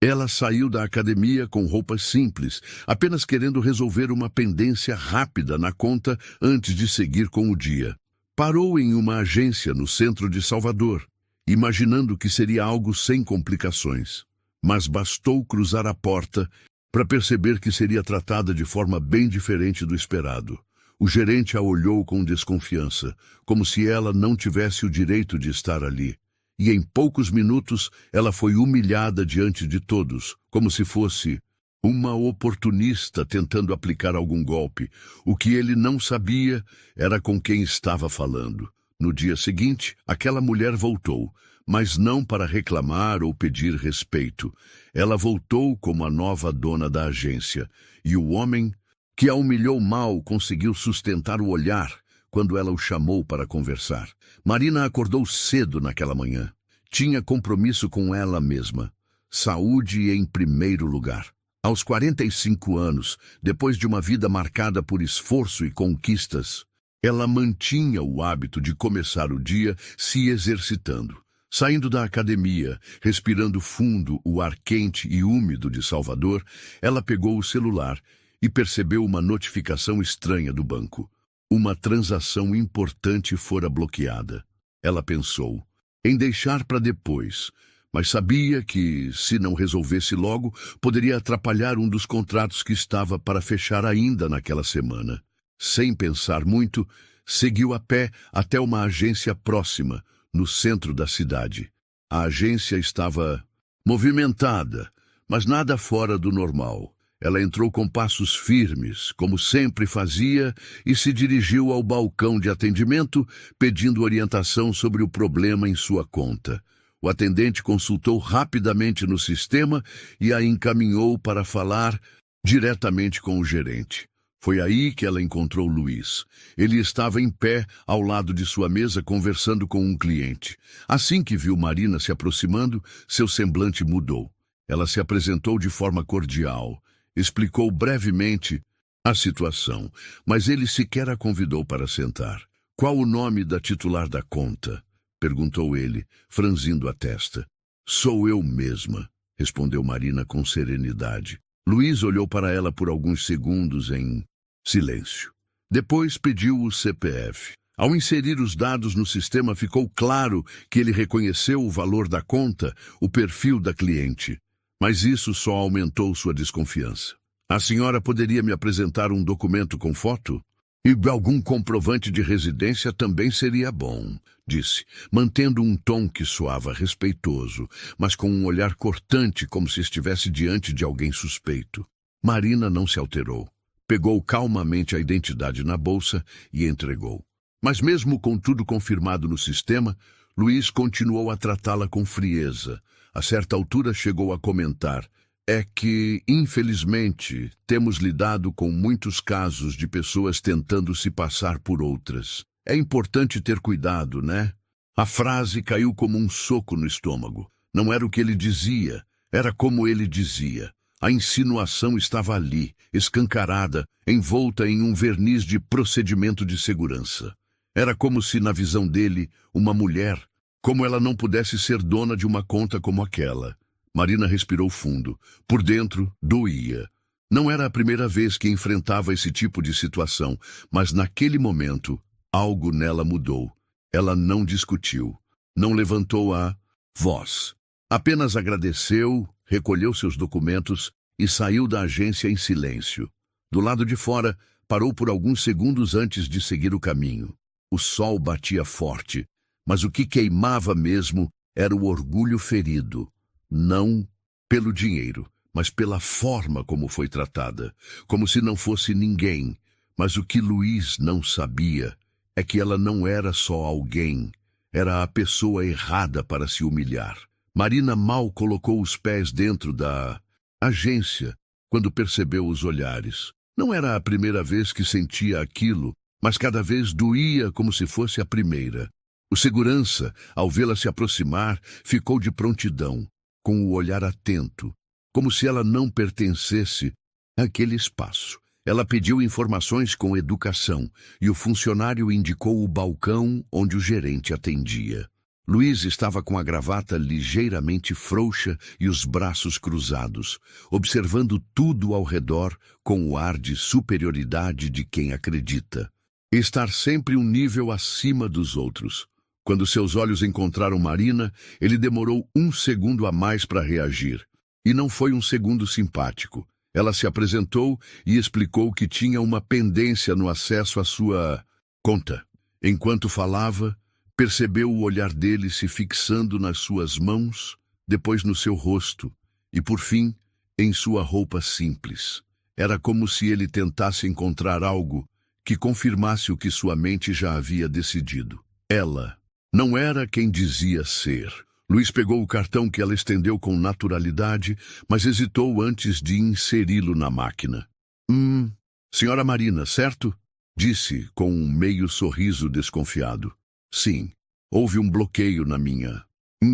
Ela saiu da academia com roupas simples, apenas querendo resolver uma pendência rápida na conta antes de seguir com o dia. Parou em uma agência no centro de Salvador, imaginando que seria algo sem complicações. Mas bastou cruzar a porta para perceber que seria tratada de forma bem diferente do esperado. O gerente a olhou com desconfiança, como se ela não tivesse o direito de estar ali. E em poucos minutos ela foi humilhada diante de todos, como se fosse uma oportunista tentando aplicar algum golpe. O que ele não sabia era com quem estava falando. No dia seguinte, aquela mulher voltou, mas não para reclamar ou pedir respeito. Ela voltou como a nova dona da agência, e o homem que a humilhou mal conseguiu sustentar o olhar quando ela o chamou para conversar. Marina acordou cedo naquela manhã. Tinha compromisso com ela mesma. Saúde em primeiro lugar. Aos 45 anos, depois de uma vida marcada por esforço e conquistas, ela mantinha o hábito de começar o dia se exercitando. Saindo da academia, respirando fundo o ar quente e úmido de Salvador, ela pegou o celular e percebeu uma notificação estranha do banco. Uma transação importante fora bloqueada. Ela pensou em deixar para depois, mas sabia que, se não resolvesse logo, poderia atrapalhar um dos contratos que estava para fechar ainda naquela semana. Sem pensar muito, seguiu a pé até uma agência próxima, no centro da cidade. A agência estava movimentada, mas nada fora do normal. Ela entrou com passos firmes, como sempre fazia, e se dirigiu ao balcão de atendimento, pedindo orientação sobre o problema em sua conta. O atendente consultou rapidamente no sistema e a encaminhou para falar diretamente com o gerente. Foi aí que ela encontrou Luiz. Ele estava em pé ao lado de sua mesa conversando com um cliente. Assim que viu Marina se aproximando, seu semblante mudou. Ela se apresentou de forma cordial. Explicou brevemente a situação, mas ele sequer a convidou para sentar. Qual o nome da titular da conta? Perguntou ele, franzindo a testa. Sou eu mesma, respondeu Marina com serenidade. Luiz olhou para ela por alguns segundos em silêncio. Depois pediu o CPF. Ao inserir os dados no sistema, ficou claro que ele reconheceu o valor da conta, o perfil da cliente. Mas isso só aumentou sua desconfiança. A senhora poderia me apresentar um documento com foto? E algum comprovante de residência também seria bom, disse, mantendo um tom que soava respeitoso, mas com um olhar cortante como se estivesse diante de alguém suspeito. Marina não se alterou. Pegou calmamente a identidade na bolsa e entregou. Mas mesmo com tudo confirmado no sistema, Luiz continuou a tratá-la com frieza. A certa altura chegou a comentar: é que, infelizmente, temos lidado com muitos casos de pessoas tentando se passar por outras. É importante ter cuidado, né? A frase caiu como um soco no estômago. Não era o que ele dizia, era como ele dizia. A insinuação estava ali, escancarada, envolta em um verniz de procedimento de segurança. Era como se, na visão dele, uma mulher, como ela não pudesse ser dona de uma conta como aquela. Marina respirou fundo. Por dentro, doía. Não era a primeira vez que enfrentava esse tipo de situação, mas naquele momento, algo nela mudou. Ela não discutiu, não levantou a voz. Apenas agradeceu, recolheu seus documentos e saiu da agência em silêncio. Do lado de fora, parou por alguns segundos antes de seguir o caminho. O sol batia forte, mas o que queimava mesmo era o orgulho ferido. Não pelo dinheiro, mas pela forma como foi tratada, como se não fosse ninguém. Mas o que Luiz não sabia é que ela não era só alguém, era a pessoa errada para se humilhar. Marina mal colocou os pés dentro da agência quando percebeu os olhares. Não era a primeira vez que sentia aquilo, mas cada vez doía como se fosse a primeira. O segurança, ao vê-la se aproximar, ficou de prontidão, com o olhar atento, como se ela não pertencesse àquele espaço. Ela pediu informações com educação e o funcionário indicou o balcão onde o gerente atendia. Luiz estava com a gravata ligeiramente frouxa e os braços cruzados, observando tudo ao redor com o ar de superioridade de quem acredita. Estar sempre um nível acima dos outros. Quando seus olhos encontraram Marina, ele demorou 1 segundo a mais para reagir. E não foi um segundo simpático. Ela se apresentou e explicou que tinha uma pendência no acesso à sua conta. Enquanto falava, percebeu o olhar dele se fixando nas suas mãos, depois no seu rosto e, por fim, em sua roupa simples. Era como se ele tentasse encontrar algo que confirmasse o que sua mente já havia decidido. Ela não era quem dizia ser. Luiz pegou o cartão que ela estendeu com naturalidade, mas hesitou antes de inseri-lo na máquina. Senhora Marina, certo? Disse com um meio sorriso desconfiado. Sim, houve um bloqueio na minha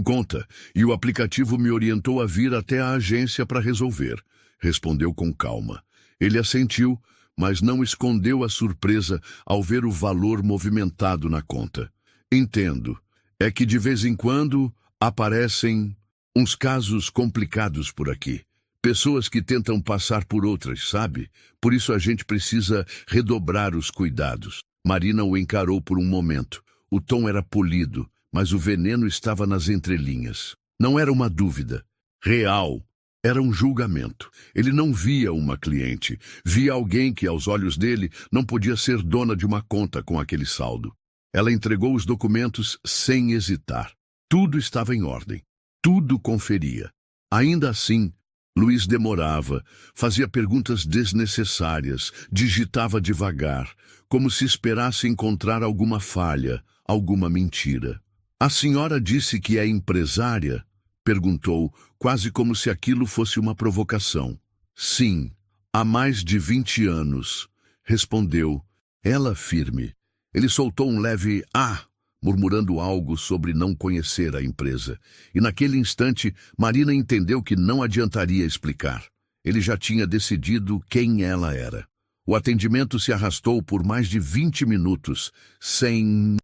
conta e o aplicativo me orientou a vir até a agência para resolver, respondeu com calma. Ele assentiu, mas não escondeu a surpresa ao ver o valor movimentado na conta. Entendo. É que de vez em quando aparecem uns casos complicados por aqui. Pessoas que tentam passar por outras, sabe? Por isso a gente precisa redobrar os cuidados. Marina o encarou por um momento. O tom era polido, mas o veneno estava nas entrelinhas. Não era uma dúvida. Real. Era um julgamento. Ele não via uma cliente. Via alguém que, aos olhos dele, não podia ser dona de uma conta com aquele saldo. Ela entregou os documentos sem hesitar. Tudo estava em ordem. Tudo conferia. Ainda assim, Luiz demorava, fazia perguntas desnecessárias, digitava devagar, como se esperasse encontrar alguma falha, alguma mentira. A senhora disse que é empresária? Perguntou, quase como se aquilo fosse uma provocação. Sim, há mais de 20 anos, respondeu, ela firme. Ele soltou um leve murmurando algo sobre não conhecer a empresa. E naquele instante, Marina entendeu que não adiantaria explicar. Ele já tinha decidido quem ela era. O atendimento se arrastou por mais de 20 minutos, sem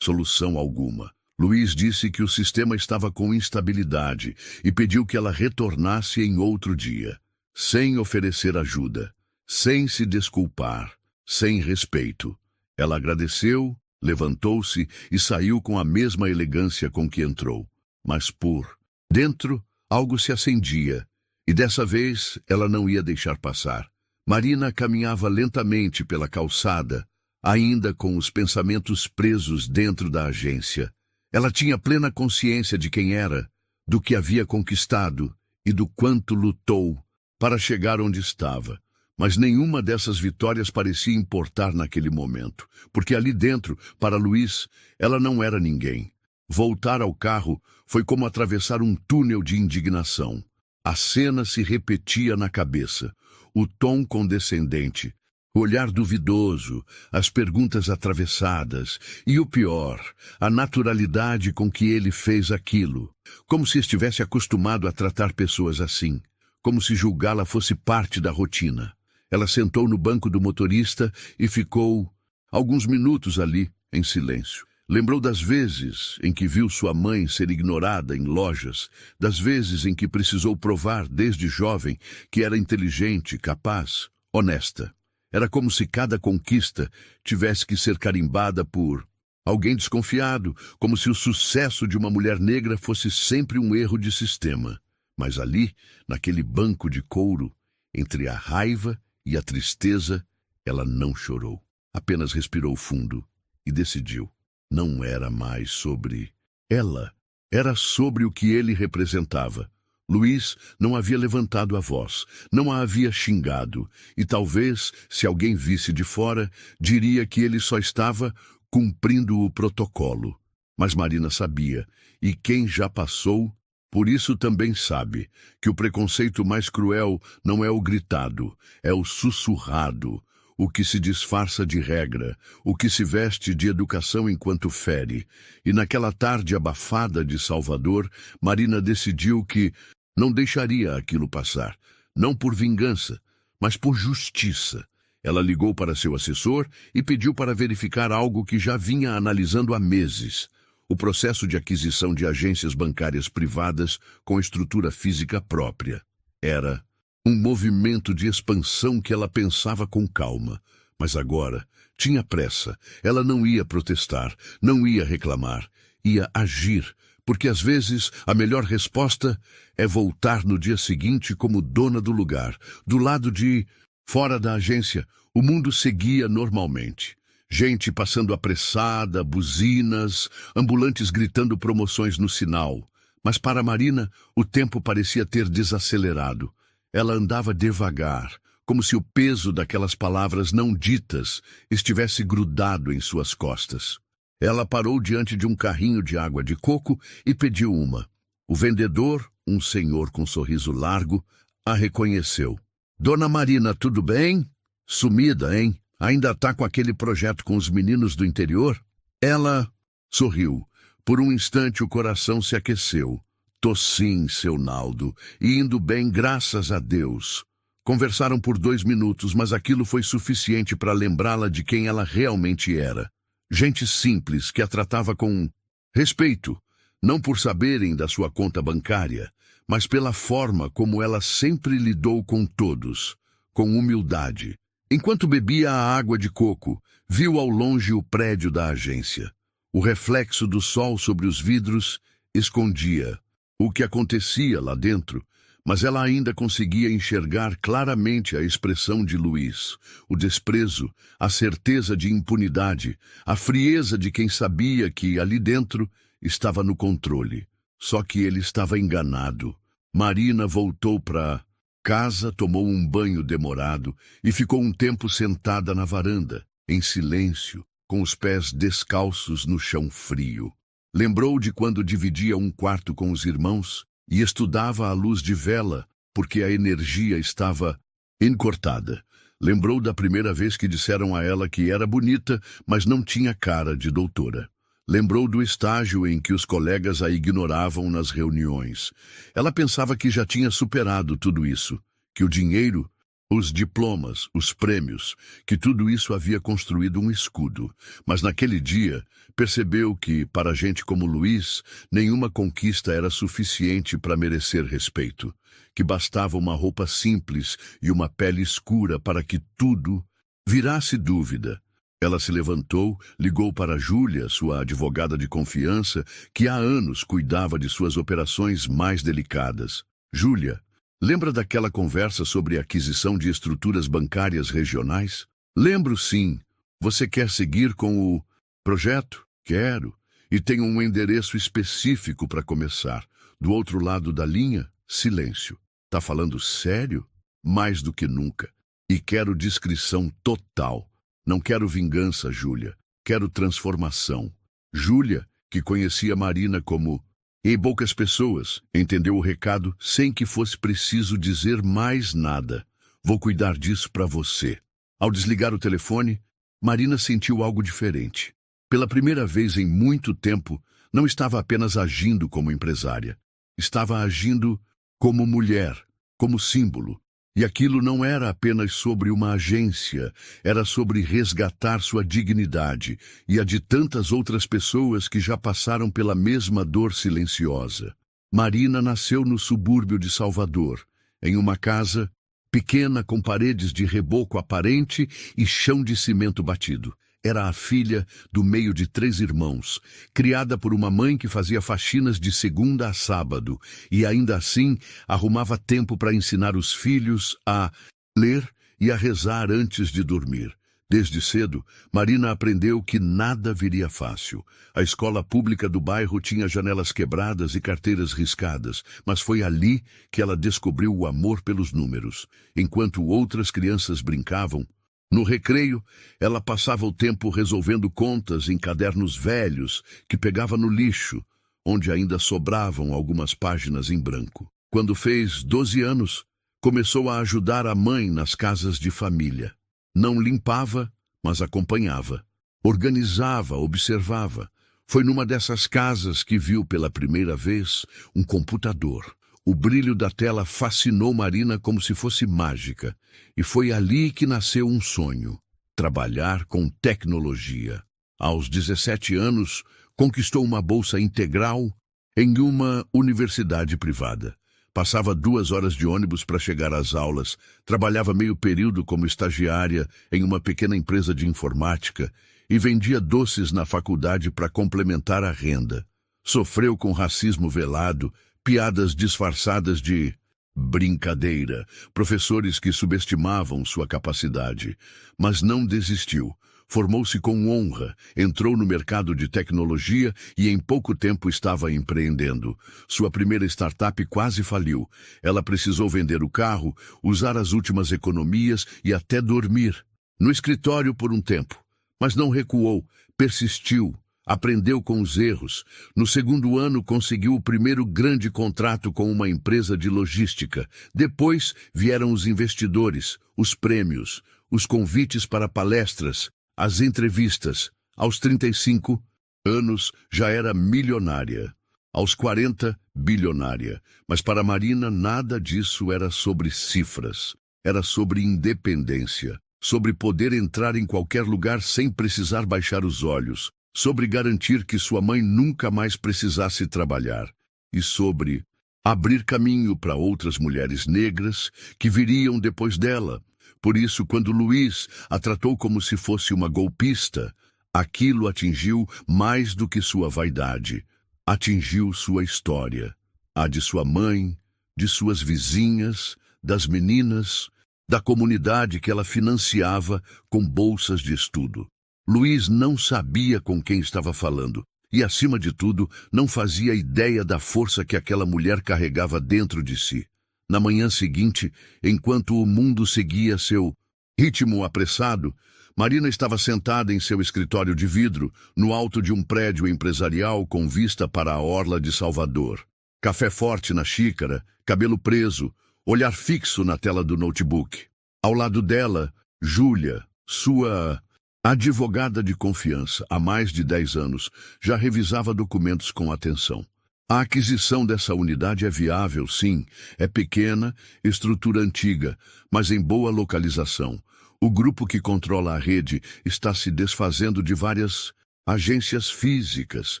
solução alguma. Luiz disse que o sistema estava com instabilidade e pediu que ela retornasse em outro dia, sem oferecer ajuda, sem se desculpar, sem respeito. Ela agradeceu, levantou-se e saiu com a mesma elegância com que entrou. Mas por dentro, algo se acendia, e dessa vez ela não ia deixar passar. Marina caminhava lentamente pela calçada, ainda com os pensamentos presos dentro da agência. Ela tinha plena consciência de quem era, do que havia conquistado e do quanto lutou para chegar onde estava. Mas nenhuma dessas vitórias parecia importar naquele momento, porque ali dentro, para Luiz, ela não era ninguém. Voltar ao carro foi como atravessar um túnel de indignação. A cena se repetia na cabeça, o tom condescendente, o olhar duvidoso, as perguntas atravessadas e, o pior, a naturalidade com que ele fez aquilo, como se estivesse acostumado a tratar pessoas assim, como se julgá-la fosse parte da rotina. Ela sentou no banco do motorista e ficou alguns minutos ali, em silêncio. Lembrou das vezes em que viu sua mãe ser ignorada em lojas, das vezes em que precisou provar desde jovem que era inteligente, capaz, honesta. Era como se cada conquista tivesse que ser carimbada por alguém desconfiado, como se o sucesso de uma mulher negra fosse sempre um erro de sistema. Mas ali, naquele banco de couro, entre a raiva e a tristeza, ela não chorou. Apenas respirou fundo e decidiu. Não era mais sobre ela. Era sobre o que ele representava. Luiz não havia levantado a voz, não a havia xingado, e talvez, se alguém visse de fora, diria que ele só estava cumprindo o protocolo. Mas Marina sabia, e quem já passou, por isso também sabe, que o preconceito mais cruel não é o gritado, é o sussurrado, o que se disfarça de regra, o que se veste de educação enquanto fere. E naquela tarde abafada de Salvador, Marina decidiu que não deixaria aquilo passar, não por vingança, mas por justiça. Ela ligou para seu assessor e pediu para verificar algo que já vinha analisando há meses. o processo de aquisição de agências bancárias privadas com estrutura física própria. Era um movimento de expansão que ela pensava com calma, mas agora tinha pressa. Ela não ia protestar, não ia reclamar, ia agir, porque às vezes a melhor resposta é voltar no dia seguinte como dona do lugar, do lado de fora da agência. O mundo seguia normalmente. Gente passando apressada, buzinas, ambulantes gritando promoções no sinal. Mas para Marina, o tempo parecia ter desacelerado. Ela andava devagar, como se o peso daquelas palavras não ditas estivesse grudado em suas costas. Ela parou diante de um carrinho de água de coco e pediu uma. O vendedor, um senhor com sorriso largo, a reconheceu. Dona Marina, tudo bem? Sumida, hein? Ainda tá com aquele projeto com os meninos do interior? Ela sorriu. Por um instante o coração se aqueceu. Tô sim, seu Naldo, e indo bem, graças a Deus. Conversaram por 2 minutos, mas aquilo foi suficiente para lembrá-la de quem ela realmente era. Gente simples que a tratava com respeito, não por saberem da sua conta bancária, mas pela forma como ela sempre lidou com todos, com humildade. Enquanto bebia a água de coco, viu ao longe o prédio da agência. O reflexo do sol sobre os vidros escondia o que acontecia lá dentro, mas ela ainda conseguia enxergar claramente a expressão de Luiz, o desprezo, a certeza de impunidade, a frieza de quem sabia que ali dentro estava no controle. Só que ele estava enganado. Marina voltou para casa, tomou um banho demorado e ficou um tempo sentada na varanda, em silêncio, com os pés descalços no chão frio. Lembrou de quando dividia um quarto com os irmãos e estudava à luz de vela, porque a energia estava encortada. Lembrou da primeira vez que disseram a ela que era bonita, mas não tinha cara de doutora. Lembrou do estágio em que os colegas a ignoravam nas reuniões. Ela pensava que já tinha superado tudo isso, que o dinheiro, os diplomas, os prêmios, que tudo isso havia construído um escudo. Mas naquele dia, percebeu que, para gente como Luiz, nenhuma conquista era suficiente para merecer respeito, que bastava uma roupa simples e uma pele escura para que tudo virasse dúvida. Ela se levantou, ligou para Júlia, sua advogada de confiança, que há anos cuidava de suas operações mais delicadas. Júlia, lembra daquela conversa sobre a aquisição de estruturas bancárias regionais? Lembro, sim. Você quer seguir com o projeto? Quero. E tenho um endereço específico para começar. Do outro lado da linha, silêncio. Tá falando sério? Mais do que nunca. E quero discrição total. Não quero vingança, Júlia. Quero transformação. Júlia, que conhecia Marina como e poucas pessoas, entendeu o recado sem que fosse preciso dizer mais nada. Vou cuidar disso para você. Ao desligar o telefone, Marina sentiu algo diferente. Pela primeira vez em muito tempo, não estava apenas agindo como empresária. Estava agindo como mulher, como símbolo. E aquilo não era apenas sobre uma agência, era sobre resgatar sua dignidade e a de tantas outras pessoas que já passaram pela mesma dor silenciosa. Marina nasceu no subúrbio de Salvador, em uma casa pequena com paredes de reboco aparente e chão de cimento batido. Era a filha do meio de 3 irmãos, criada por uma mãe que fazia faxinas de segunda a sábado e ainda assim arrumava tempo para ensinar os filhos a ler e a rezar antes de dormir. Desde cedo, Marina aprendeu que nada viria fácil. A escola pública do bairro tinha janelas quebradas e carteiras riscadas, mas foi ali que ela descobriu o amor pelos números. Enquanto outras crianças brincavam, no recreio, ela passava o tempo resolvendo contas em cadernos velhos que pegava no lixo, onde ainda sobravam algumas páginas em branco. Quando fez 12 anos, começou a ajudar a mãe nas casas de família. Não limpava, mas acompanhava. Organizava, observava. Foi numa dessas casas que viu pela primeira vez um computador. O brilho da tela fascinou Marina como se fosse mágica, e foi ali que nasceu um sonho: trabalhar com tecnologia. Aos 17 anos, Conquistou uma bolsa integral em uma universidade privada. Passava 2 horas de ônibus para chegar às aulas, trabalhava meio período como estagiária em uma pequena empresa de informática e vendia doces na faculdade para complementar a renda. Sofreu com racismo velado, piadas disfarçadas de brincadeira, professores que subestimavam sua capacidade, mas não desistiu. Formou-se com honra, entrou no mercado de tecnologia e em pouco tempo estava empreendendo. Sua primeira startup quase faliu. Ela precisou vender o carro, usar as últimas economias e até dormir no escritório por um tempo. Mas não recuou, persistiu, aprendeu com os erros. No segundo ano conseguiu o primeiro grande contrato com uma empresa de logística. Depois vieram os investidores, os prêmios, os convites para palestras, as entrevistas. Aos 35 anos já era milionária. Aos 40, bilionária. Mas para Marina nada disso era sobre cifras. Era sobre independência. Sobre poder entrar em qualquer lugar sem precisar baixar os olhos. Sobre garantir que sua mãe nunca mais precisasse trabalhar. E sobre abrir caminho para outras mulheres negras que viriam depois dela. Por isso, quando Luiz a tratou como se fosse uma golpista, aquilo atingiu mais do que sua vaidade. Atingiu sua história, a de sua mãe, de suas vizinhas, das meninas, da comunidade que ela financiava com bolsas de estudo. Luiz não sabia com quem estava falando e, acima de tudo, não fazia ideia da força que aquela mulher carregava dentro de si. Na manhã seguinte, enquanto o mundo seguia seu ritmo apressado, Marina estava sentada em seu escritório de vidro, no alto de um prédio empresarial com vista para a orla de Salvador. Café forte na xícara, cabelo preso, olhar fixo na tela do notebook. Ao lado dela, Júlia, sua advogada de confiança, há mais de 10 anos, já revisava documentos com atenção. A aquisição dessa unidade é viável, sim. É pequena, estrutura antiga, mas em boa localização. O grupo que controla a rede está se desfazendo de várias agências físicas,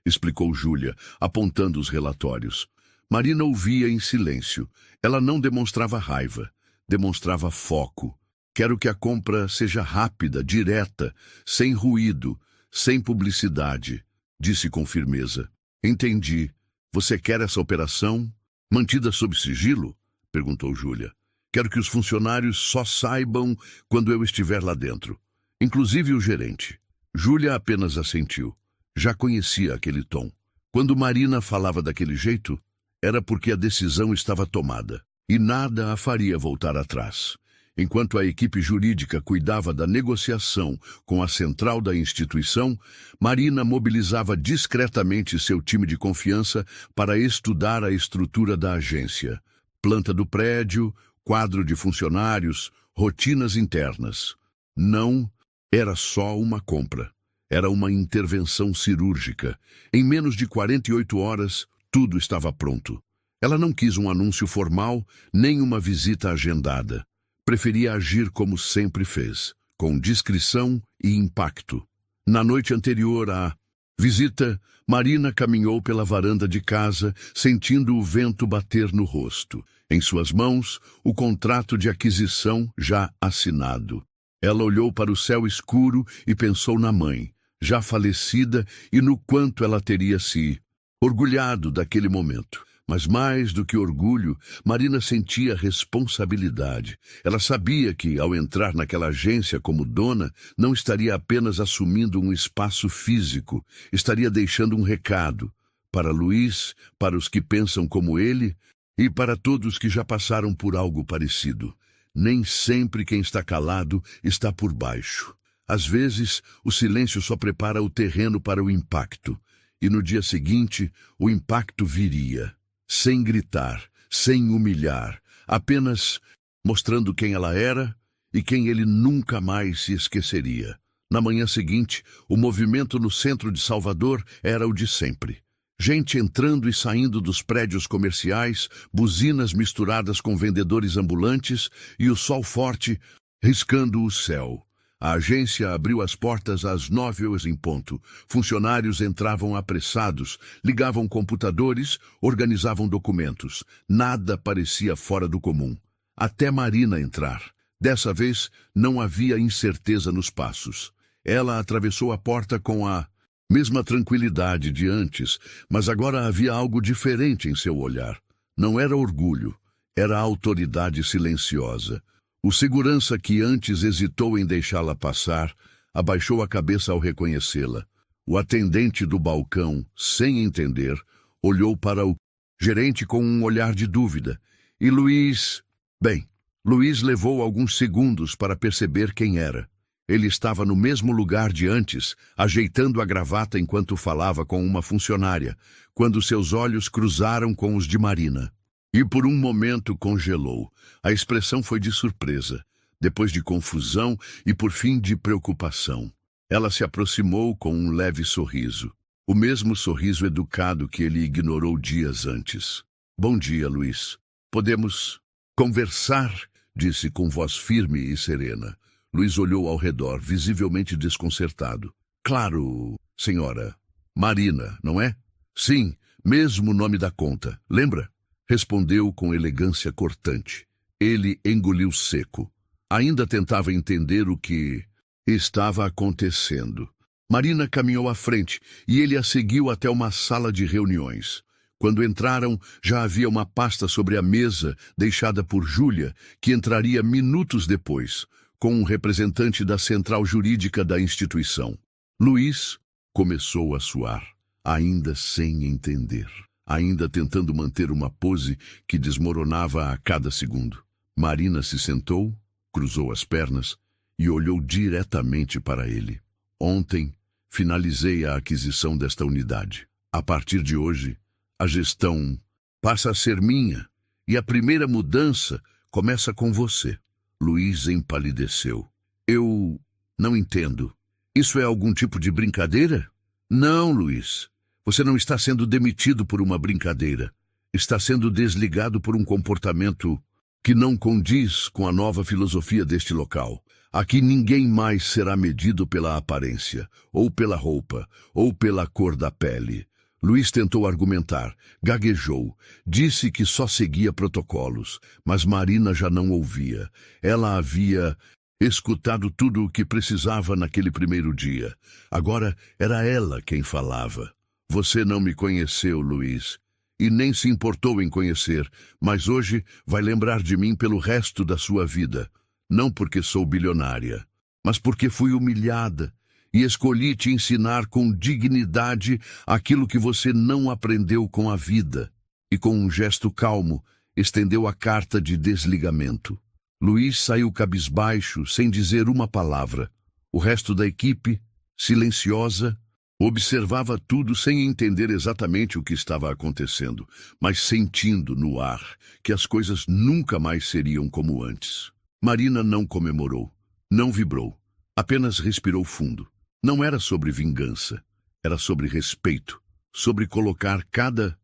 explicou Júlia, apontando os relatórios. Marina ouvia em silêncio. Ela não demonstrava raiva, demonstrava foco. Quero que a compra seja rápida, direta, sem ruído, sem publicidade, disse com firmeza. Entendi. Você quer essa operação mantida sob sigilo? Perguntou Júlia. Quero que os funcionários só saibam quando eu estiver lá dentro, inclusive o gerente. Júlia apenas assentiu. Já conhecia aquele tom. Quando Marina falava daquele jeito, era porque a decisão estava tomada, e nada a faria voltar atrás. Enquanto a equipe jurídica cuidava da negociação com a central da instituição, Marina mobilizava discretamente seu time de confiança para estudar a estrutura da agência. Planta do prédio, quadro de funcionários, rotinas internas. Não era só uma compra. Era uma intervenção cirúrgica. Em menos de 48 horas, tudo estava pronto. Ela não quis um anúncio formal, nem uma visita agendada. Preferia agir como sempre fez, com discrição e impacto. Na noite anterior à visita, Marina caminhou pela varanda de casa, sentindo o vento bater no rosto. Em suas mãos, o contrato de aquisição já assinado. Ela olhou para o céu escuro e pensou na mãe, já falecida, e no quanto ela teria se orgulhado daquele momento. Mas mais do que orgulho, Marina sentia responsabilidade. Ela sabia que, ao entrar naquela agência como dona, não estaria apenas assumindo um espaço físico, estaria deixando um recado para Luiz, para os que pensam como ele e para todos que já passaram por algo parecido. Nem sempre quem está calado está por baixo. Às vezes, o silêncio só prepara o terreno para o impacto, e no dia seguinte, o impacto viria. Sem gritar, sem humilhar, apenas mostrando quem ela era e quem ele nunca mais se esqueceria. Na manhã seguinte, o movimento no centro de Salvador era o de sempre. Gente entrando e saindo dos prédios comerciais, buzinas misturadas com vendedores ambulantes e o sol forte riscando o céu. A agência abriu as portas às 9h em ponto. Funcionários entravam apressados, ligavam computadores, organizavam documentos. Nada parecia fora do comum. Até Marina entrar. Dessa vez, não havia incerteza nos passos. Ela atravessou a porta com a mesma tranquilidade de antes, mas agora havia algo diferente em seu olhar. Não era orgulho, era autoridade silenciosa. O segurança que antes hesitou em deixá-la passar, abaixou a cabeça ao reconhecê-la. O atendente do balcão, sem entender, olhou para o gerente com um olhar de dúvida. E Luiz... Bem, Luiz levou alguns segundos para perceber quem era. Ele estava no mesmo lugar de antes, ajeitando a gravata enquanto falava com uma funcionária, quando seus olhos cruzaram com os de Marina. E por um momento congelou. A expressão foi de surpresa, depois de confusão e por fim de preocupação. Ela se aproximou com um leve sorriso, o mesmo sorriso educado que ele ignorou dias antes. Bom dia, Luiz. Podemos conversar? Disse com voz firme e serena. Luiz olhou ao redor, visivelmente desconcertado. Claro, senhora. Marina, não é? Sim, mesmo nome da conta. Lembra? Respondeu com elegância cortante. Ele engoliu seco. Ainda tentava entender o que estava acontecendo. Marina caminhou à frente e ele a seguiu até uma sala de reuniões. Quando entraram, já havia uma pasta sobre a mesa, deixada por Júlia, que entraria minutos depois, com um representante da central jurídica da instituição. Luiz começou a suar, ainda sem entender, ainda tentando manter uma pose que desmoronava a cada segundo. Marina se sentou, cruzou as pernas e olhou diretamente para ele. Ontem, finalizei a aquisição desta unidade. A partir de hoje, a gestão passa a ser minha e a primeira mudança começa com você. Luiz empalideceu. Eu não entendo. Isso é algum tipo de brincadeira? Não, Luiz. Você não está sendo demitido por uma brincadeira. Está sendo desligado por um comportamento que não condiz com a nova filosofia deste local. Aqui ninguém mais será medido pela aparência, ou pela roupa, ou pela cor da pele. Luiz tentou argumentar, gaguejou, disse que só seguia protocolos, mas Marina já não ouvia. Ela havia escutado tudo o que precisava naquele primeiro dia. Agora era ela quem falava. Você não me conheceu, Luiz, e nem se importou em conhecer, mas hoje vai lembrar de mim pelo resto da sua vida. Não porque sou bilionária, mas porque fui humilhada. E escolhi te ensinar com dignidade aquilo que você não aprendeu com a vida. E com um gesto calmo, estendeu a carta de desligamento. Luiz saiu cabisbaixo, sem dizer uma palavra. O resto da equipe, silenciosa, observava tudo sem entender exatamente o que estava acontecendo, mas sentindo no ar que as coisas nunca mais seriam como antes. Marina não comemorou, não vibrou, apenas respirou fundo. Não era sobre vingança, era sobre respeito, sobre colocar cada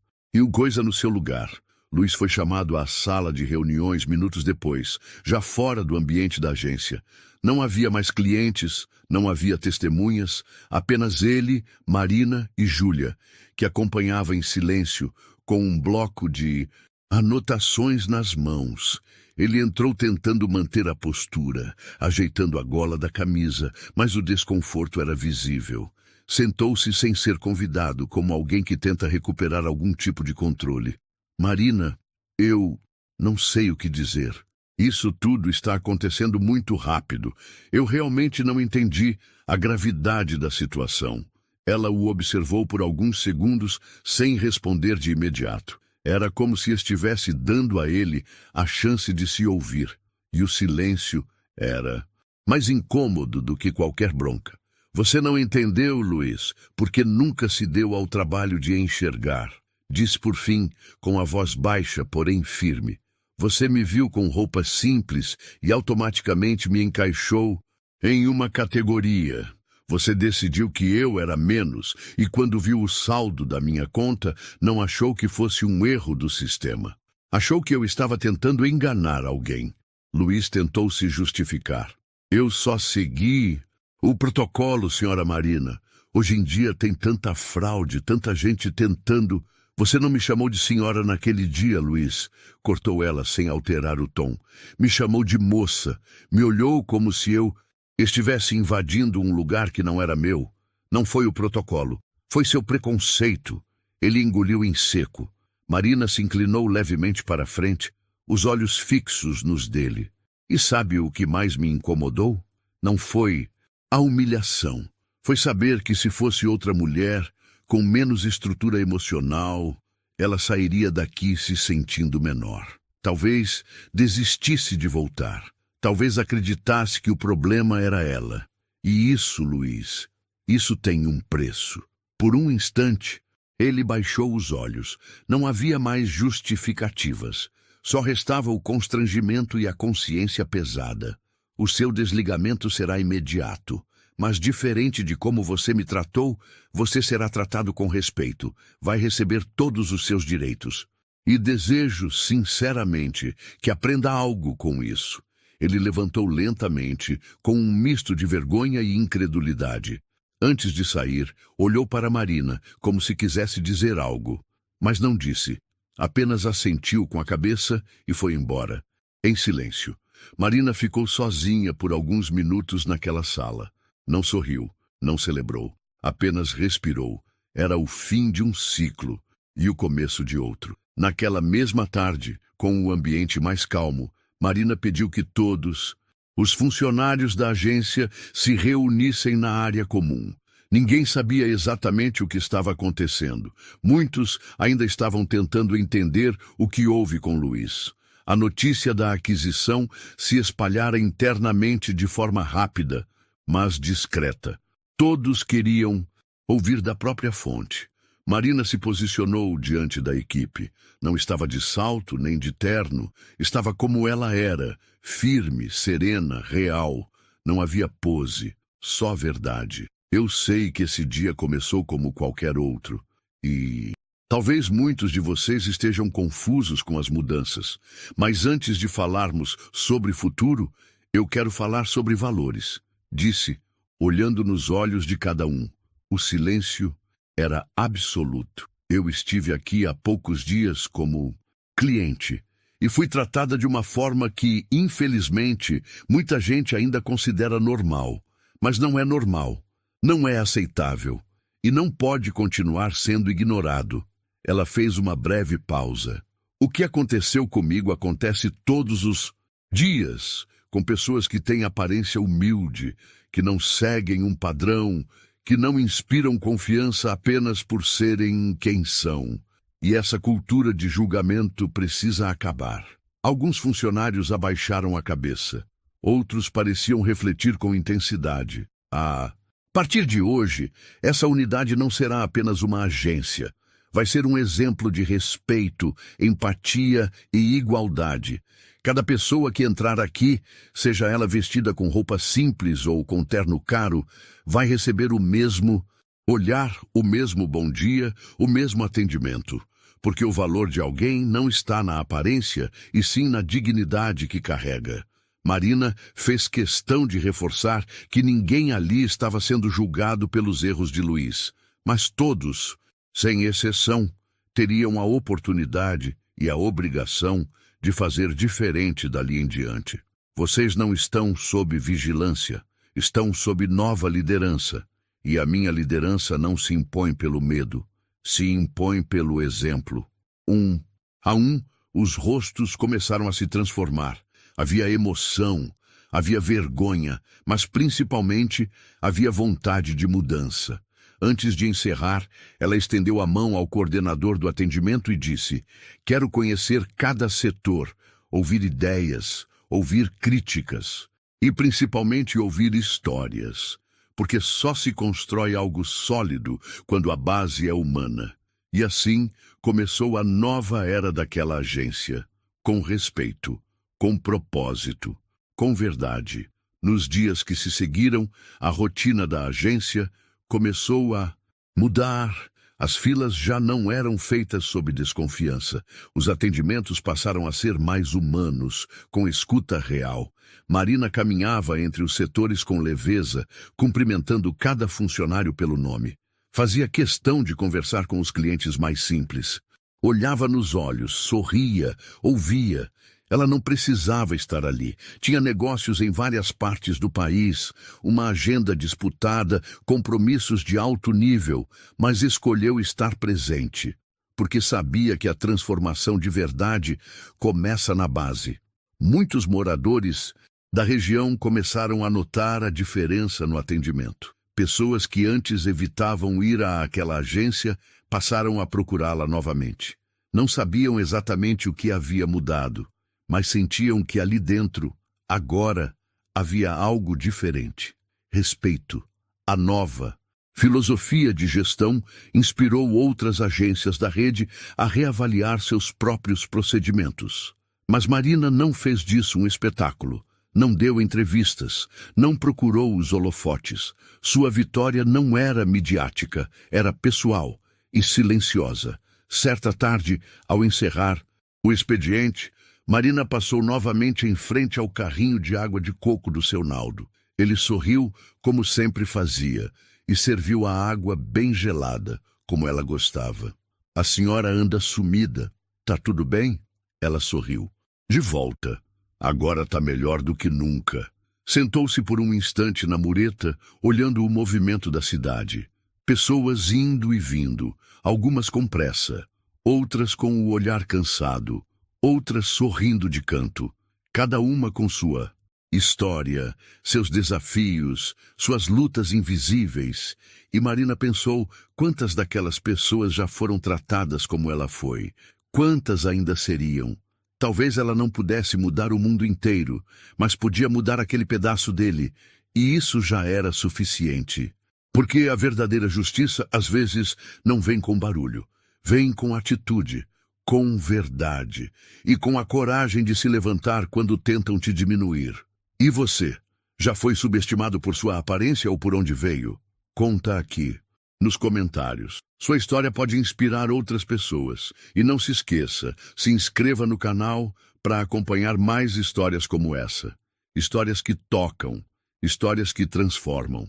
coisa no seu lugar. Luiz foi chamado à sala de reuniões minutos depois, já fora do ambiente da agência. Não havia mais clientes, não havia testemunhas, apenas ele, Marina e Júlia, que acompanhava em silêncio, com um bloco de anotações nas mãos. Ele entrou tentando manter a postura, ajeitando a gola da camisa, mas o desconforto era visível. Sentou-se sem ser convidado, como alguém que tenta recuperar algum tipo de controle. Marina, eu não sei o que dizer. Isso tudo está acontecendo muito rápido. Eu realmente não entendi a gravidade da situação. Ela o observou por alguns segundos sem responder de imediato. Era como se estivesse dando a ele a chance de se ouvir. E o silêncio era mais incômodo do que qualquer bronca. Você não entendeu, Luiz, porque nunca se deu ao trabalho de enxergar. Disse por fim, com a voz baixa, porém firme. Você me viu com roupas simples e automaticamente me encaixou em uma categoria. Você decidiu que eu era menos e quando viu o saldo da minha conta, não achou que fosse um erro do sistema. Achou que eu estava tentando enganar alguém. Luiz tentou se justificar. Eu só segui o protocolo, senhora Marina. Hoje em dia tem tanta fraude, tanta gente tentando. Você não me chamou de senhora naquele dia, Luiz, cortou ela sem alterar o tom. Me chamou de moça, me olhou como se eu estivesse invadindo um lugar que não era meu. Não foi o protocolo, foi seu preconceito. Ele engoliu em seco. Marina se inclinou levemente para a frente, os olhos fixos nos dele. E sabe o que mais me incomodou? Não foi a humilhação. Foi saber que se fosse outra mulher, com menos estrutura emocional, ela sairia daqui se sentindo menor. Talvez desistisse de voltar. Talvez acreditasse que o problema era ela. E isso, Luiz, isso tem um preço. Por um instante, ele baixou os olhos. Não havia mais justificativas. Só restava o constrangimento e a consciência pesada. O seu desligamento será imediato. Mas diferente de como você me tratou, você será tratado com respeito. Vai receber todos os seus direitos. E desejo, sinceramente, que aprenda algo com isso. Ele levantou lentamente, com um misto de vergonha e incredulidade. Antes de sair, olhou para Marina, como se quisesse dizer algo. Mas não disse. Apenas assentiu com a cabeça e foi embora. Em silêncio. Marina ficou sozinha por alguns minutos naquela sala. Não sorriu, não celebrou, apenas respirou. Era o fim de um ciclo e o começo de outro. Naquela mesma tarde, com o ambiente mais calmo, Marina pediu que todos os funcionários da agência se reunissem na área comum. Ninguém sabia exatamente o que estava acontecendo. Muitos ainda estavam tentando entender o que houve com Luiz. A notícia da aquisição se espalhara internamente de forma rápida, mas discreta. Todos queriam ouvir da própria fonte. Marina se posicionou diante da equipe. Não estava de salto nem de terno. Estava como ela era, firme, serena, real. Não havia pose, só verdade. Eu sei que esse dia começou como qualquer outro. E talvez muitos de vocês estejam confusos com as mudanças. Mas antes de falarmos sobre futuro, eu quero falar sobre valores. Disse, olhando nos olhos de cada um. O silêncio era absoluto. Eu estive aqui há poucos dias como cliente e fui tratada de uma forma que, infelizmente, muita gente ainda considera normal. Mas não é normal, não é aceitável e não pode continuar sendo ignorado. Ela fez uma breve pausa. O que aconteceu comigo acontece todos os dias, com pessoas que têm aparência humilde, que não seguem um padrão, que não inspiram confiança apenas por serem quem são. E essa cultura de julgamento precisa acabar. Alguns funcionários abaixaram a cabeça. Outros pareciam refletir com intensidade. A partir de hoje, essa unidade não será apenas uma agência. Vai ser um exemplo de respeito, empatia e igualdade. Cada pessoa que entrar aqui, seja ela vestida com roupa simples ou com terno caro, vai receber o mesmo olhar, o mesmo bom dia, o mesmo atendimento. Porque o valor de alguém não está na aparência, e sim na dignidade que carrega. Marina fez questão de reforçar que ninguém ali estava sendo julgado pelos erros de Luiz, mas todos, sem exceção, teriam a oportunidade e a obrigação de fazer diferente dali em diante. Vocês não estão sob vigilância, estão sob nova liderança, e a minha liderança não se impõe pelo medo, se impõe pelo exemplo. Um a um, os rostos começaram a se transformar. Havia emoção, havia vergonha, mas principalmente havia vontade de mudança. Antes de encerrar, ela estendeu a mão ao coordenador do atendimento e disse: quero conhecer cada setor, ouvir ideias, ouvir críticas e principalmente ouvir histórias, porque só se constrói algo sólido quando a base é humana. E assim começou a nova era daquela agência, com respeito, com propósito, com verdade. Nos dias que se seguiram, a rotina da agência começou a mudar, As filas já não eram feitas sob desconfiança. Os atendimentos passaram a ser mais humanos, com escuta real. Marina caminhava entre os setores com leveza, cumprimentando cada funcionário pelo nome. Fazia questão de conversar com os clientes mais simples. Olhava nos olhos, sorria, ouvia. Ela não precisava estar ali. Tinha negócios em várias partes do país, uma agenda disputada, compromissos de alto nível, mas escolheu estar presente, porque sabia que a transformação de verdade começa na base. Muitos moradores da região começaram a notar a diferença no atendimento. Pessoas que antes evitavam ir àquela agência passaram a procurá-la novamente. Não sabiam exatamente o que havia mudado, mas sentiam que ali dentro, agora, havia algo diferente. Respeito. A nova filosofia de gestão inspirou outras agências da rede a reavaliar seus próprios procedimentos. Mas Marina não fez disso um espetáculo. Não deu entrevistas, não procurou os holofotes. Sua vitória não era midiática, era pessoal e silenciosa. Certa tarde, ao encerrar o expediente, Marina passou novamente em frente ao carrinho de água de coco do seu Naldo. Ele sorriu, como sempre fazia, e serviu a água bem gelada, como ela gostava. A senhora anda sumida. Tá tudo bem? Ela sorriu. De volta. Agora tá melhor do que nunca. Sentou-se por um instante na mureta, olhando o movimento da cidade. Pessoas indo e vindo, algumas com pressa, outras com o olhar cansado, outras sorrindo de canto, cada uma com sua história, seus desafios, suas lutas invisíveis. E Marina pensou quantas daquelas pessoas já foram tratadas como ela foi, quantas ainda seriam. Talvez ela não pudesse mudar o mundo inteiro, mas podia mudar aquele pedaço dele, e isso já era suficiente. Porque a verdadeira justiça, às vezes, não vem com barulho, vem com atitude, com verdade, e com a coragem de se levantar quando tentam te diminuir. E você? Já foi subestimado por sua aparência ou por onde veio? Conta aqui, nos comentários. Sua história pode inspirar outras pessoas. E não se esqueça, se inscreva no canal para acompanhar mais histórias como essa. Histórias que tocam, histórias que transformam.